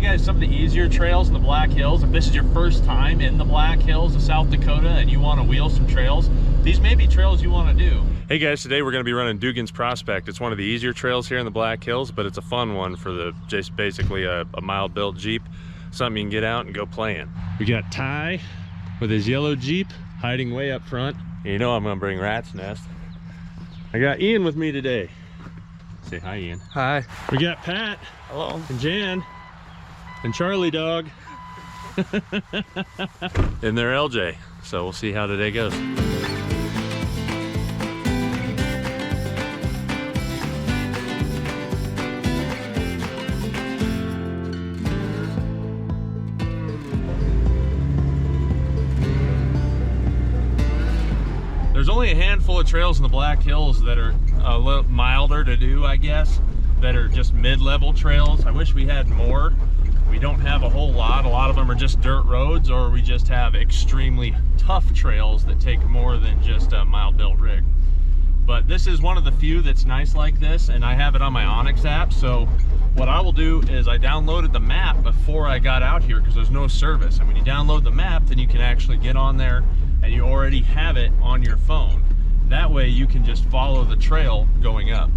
guys some of the easier trails in the Black Hills. If this is your first time in the Black Hills of South Dakota and you want to wheel some trails, these may be trails you want to do. Hey guys, today we're going to be running Dugan's Prospect. It's one of the easier trails here in the Black Hills, but it's a fun one for the just basically a mild built Jeep. Something you can get out and go playing. We got Ty with his yellow Jeep hiding way up front. And you know I'm going to bring Rat's Nest. I got Ian with me today. Say hi, Ian. Hi. We got Pat. Hello. And Jan. And Charlie Dog. And they're LJ. So we'll see how today goes. There's only a handful of trails in the Black Hills that are a little milder to do, I guess, that are just mid-level trails. I wish we had more. We don't have a whole lot. A lot of them are just dirt roads, or we just have extremely tough trails that take more than just a mild-built rig. But this is one of the few that's nice like this, and I have it on my Onyx app. So what I will do is I downloaded the map before I got out here because there's no service. And when you download the map, then you can actually get on there and you already have it on your phone. That way you can just follow the trail going up.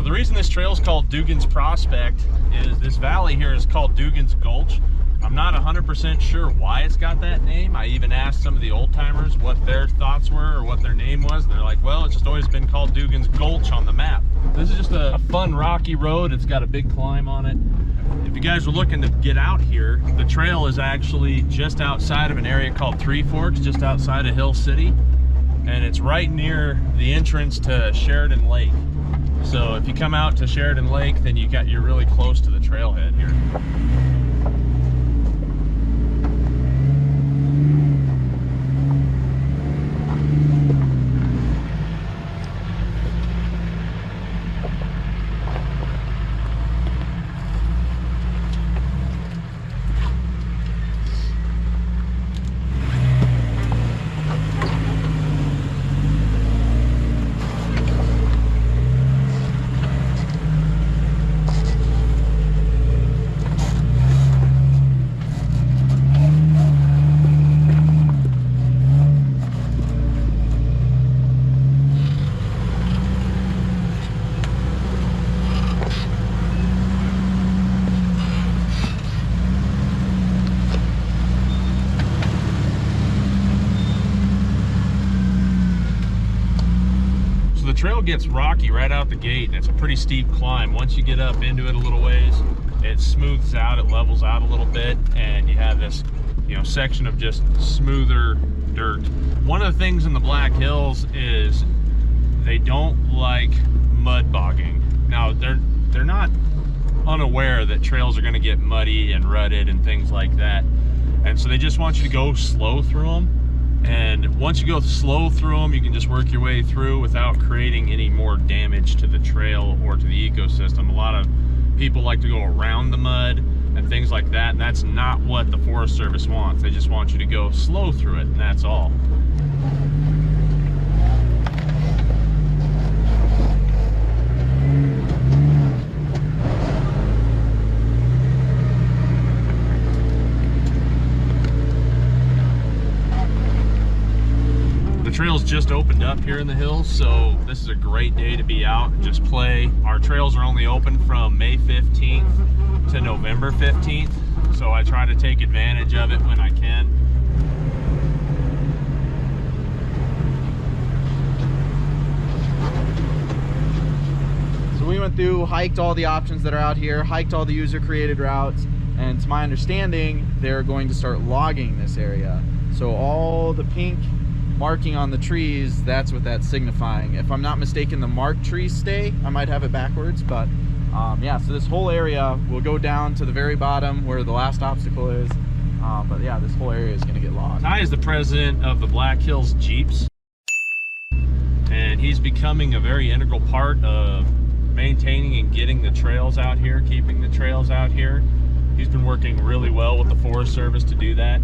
The reason this trail is called Dugan's Prospect is this valley here is called Dugan's Gulch. I'm not 100% sure why it's got that name. I even asked some of the old timers what their thoughts were or what their name was. And they're like, well, it's just always been called Dugan's Gulch on the map. This is just a fun rocky road. It's got a big climb on it. If you guys are looking to get out here, the trail is actually just outside of an area called Three Forks, just outside of Hill City. And it's right near the entrance to Sheridan Lake. So if you come out to Sheridan Lake, then you're really close to the trailhead here. The trail gets rocky right out the gate, and it's a pretty steep climb. Once you get up into it a little ways, it smooths out, it levels out a little bit, and you have this, section of just smoother dirt. One of the things in the Black Hills is they don't like mud bogging. Now, they're not unaware that trails are going to get muddy and rutted and things like that, and so they just want you to go slow through them. And once you go slow through them, you can just work your way through without creating any more damage to the trail or to the ecosystem. A lot of people like to go around the mud and things like that, and that's not what the Forest Service wants. They just want you to go slow through it, and that's all. The trails just opened up here in the hills, so this is a great day to be out and just play. Our trails are only open from May 15th to November 15th, so I try to take advantage of it when I can. So we went through, hiked all the options that are out here, hiked all the user created routes, And to my understanding, they're going to start logging this area. So all the pink marking on the trees, that's what that's signifying. If I'm not mistaken, the marked trees stay. I might have it backwards, but yeah, so this whole area will go down to the very bottom where the last obstacle is. But yeah, this whole area is going to get logged. Ty is the president of the Black Hills Jeeps, and he's becoming a very integral part of maintaining and getting the trails out here, keeping the trails out here. He's been working really well with the Forest Service to do that.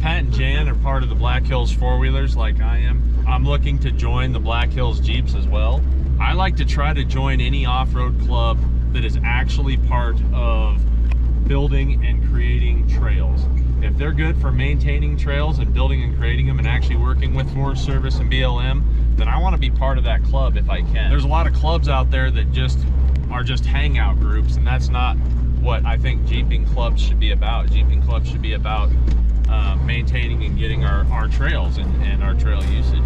Pat and Jan are part of the Black Hills four-wheelers like I am. I'm looking to join the Black Hills Jeeps as well. I like to try to join any off-road club that is actually part of building and creating trails. If they're good for maintaining trails and building and creating them and actually working with Forest Service and BLM, then I want to be part of that club if I can. There's a lot of clubs out there that are just hangout groups, and that's not what I think Jeeping clubs should be about. Jeeping clubs should be about maintaining and getting our trails and our trail usage.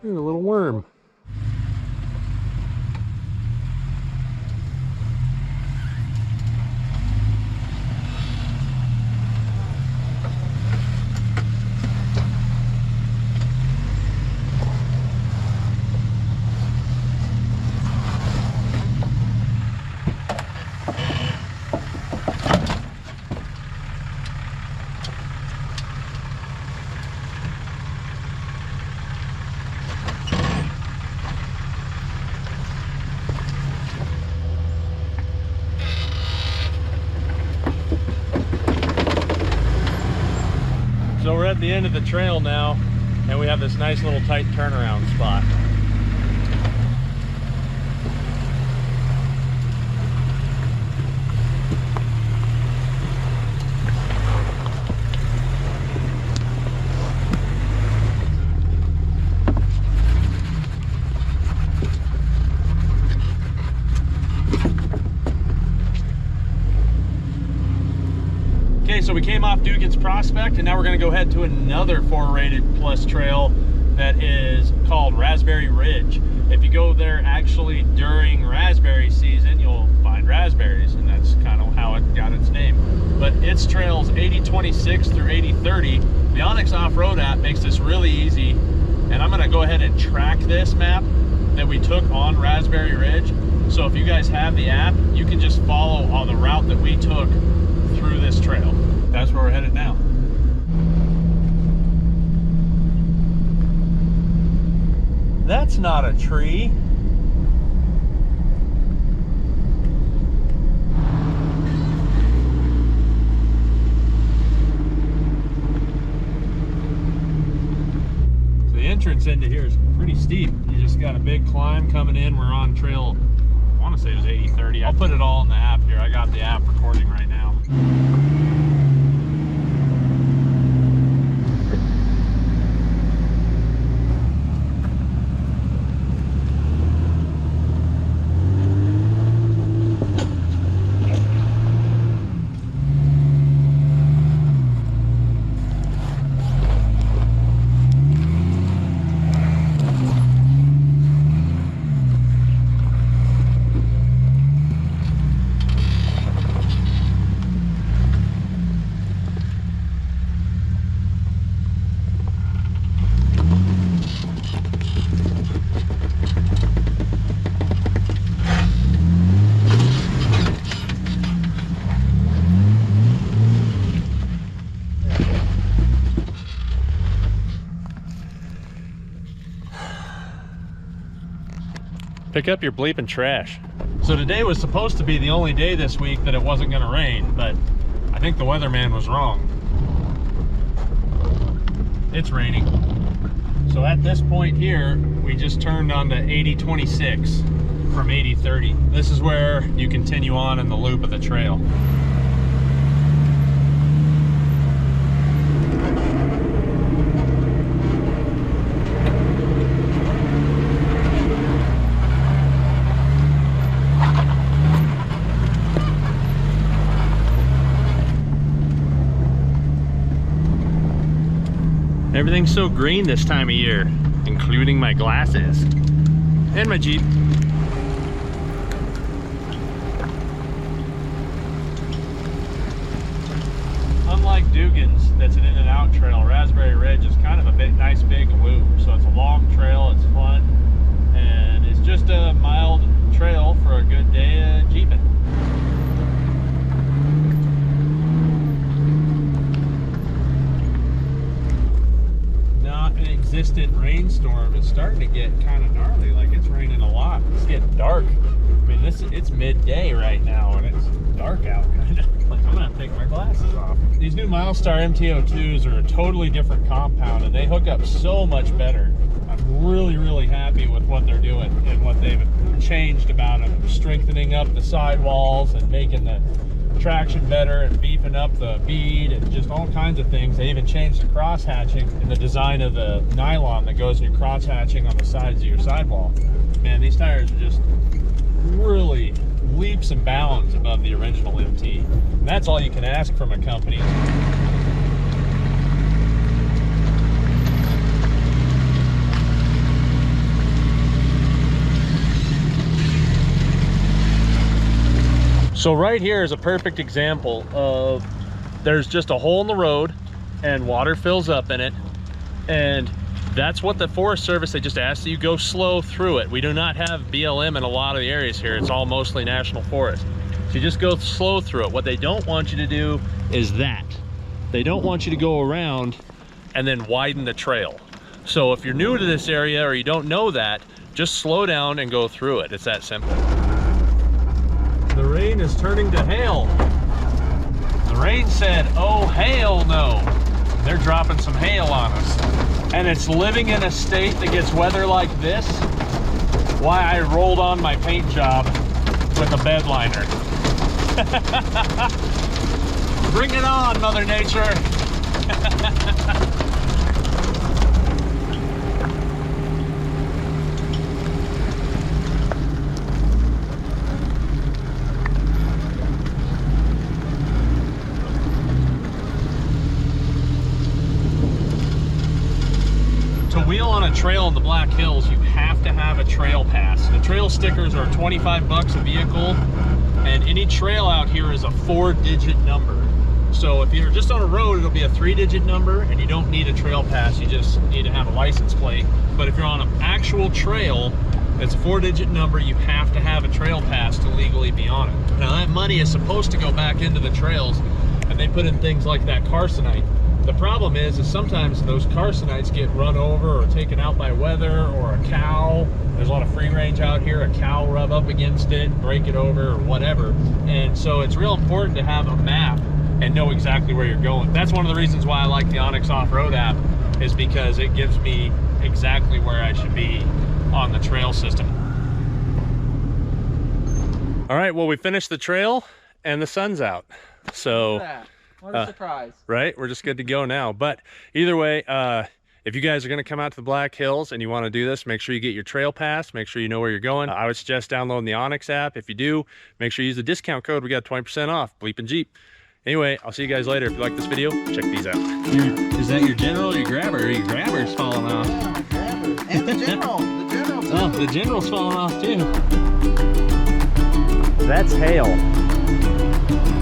Ooh, a little worm. So we're at the end of the trail now, and we have this nice little tight turnaround spot. So we came off Dugan's Prospect, and now we're going to go head to another 4-rated plus trail that is called Raspberry Ridge. If you go there actually during raspberry season, you'll find raspberries, and that's kind of how it got its name. But its trails 8026 through 8030. The Onyx Off-Road app makes this really easy, and I'm going to go ahead and track this map that we took on Raspberry Ridge. So if you guys have the app, you can just follow on the route that we took through this trail. That's where we're headed now. That's not a tree. So the entrance into here is pretty steep. You just got a big climb coming in. We're on trail, I want to say it was 8030. I'll put it all in the app here. I got the app recording right now. Pick up your bleeping trash. So today was supposed to be the only day this week that it wasn't going to rain, but I think the weatherman was wrong. It's raining. So at this point here, we just turned onto 80/26 from 80/30. This is where you continue on in the loop of the trail. Everything's so green this time of year, including my glasses and my Jeep. Unlike Dugan's, that's an in and out trail, Raspberry Ridge is kind of a big, nice big loop. So it's a long trail, it's fun, and it's just a mild trail for a good day of Jeeping. Existent rainstorm is starting to get kind of gnarly, like it's raining a lot. It's getting dark. I mean, it's midday right now and it's dark out kind of. Like, I'm gonna take my glasses off. These new Milestar MT-02s are a totally different compound and they hook up so much better. I'm really happy with what they're doing and what they've changed about them. Strengthening up the sidewalls and making the traction better and beefing up the bead and just all kinds of things. They even changed the cross hatching and the design of the nylon that goes in your cross hatching on the sides of your sidewall. Man, these tires are just really leaps and bounds above the original MT. And that's all you can ask from a company. So right here is a perfect example of there's just a hole in the road and water fills up in it, and that's what the Forest Service, they just ask that you go slow through it. We do not have BLM in a lot of the areas here. It's all mostly national forest. So you just go slow through it. What they don't want you to do is that. They don't want you to go around and then widen the trail. So if you're new to this area or you don't know that, just slow down and go through it. It's that simple. The rain is turning to hail. The rain said, oh, hail no. They're dropping some hail on us. And it's living in a state that gets weather like this. Why I rolled on my paint job with a bed liner. Bring it on, Mother Nature. Wheel on a trail in the Black Hills, you have to have a trail pass. The trail stickers are 25 bucks a vehicle, and any trail out here is a 4-digit number. So if you're just on a road, it'll be a 3-digit number, and you don't need a trail pass, you just need to have a license plate. But if you're on an actual trail, it's a 4-digit number, you have to have a trail pass to legally be on it. Now that money is supposed to go back into the trails, and they put in things like that carcinite. The problem is sometimes those carcinites get run over or taken out by weather, or a cow. There's a lot of free range out here. A cow rub up against it, break it over, or whatever. And so it's real important to have a map and know exactly where you're going. That's one of the reasons why I like the Onyx Off-Road app, is because it gives me exactly where I should be on the trail system. All right, well, we finished the trail and the sun's out. So what a surprise. Right? We're just good to go now. But either way, if you guys are going to come out to the Black Hills and you want to do this, make sure you get your trail pass. Make sure you know where you're going. I would suggest downloading the Onyx app. If you do, make sure you use the discount code. We got 20% off, BleepinJeep. Anyway, I'll see you guys later. If you like this video, check these out. Is that your general or your grabber? Your grabber's falling off. Yeah, my grabber. And the general. The general. Oh, the general's falling off too. That's hail.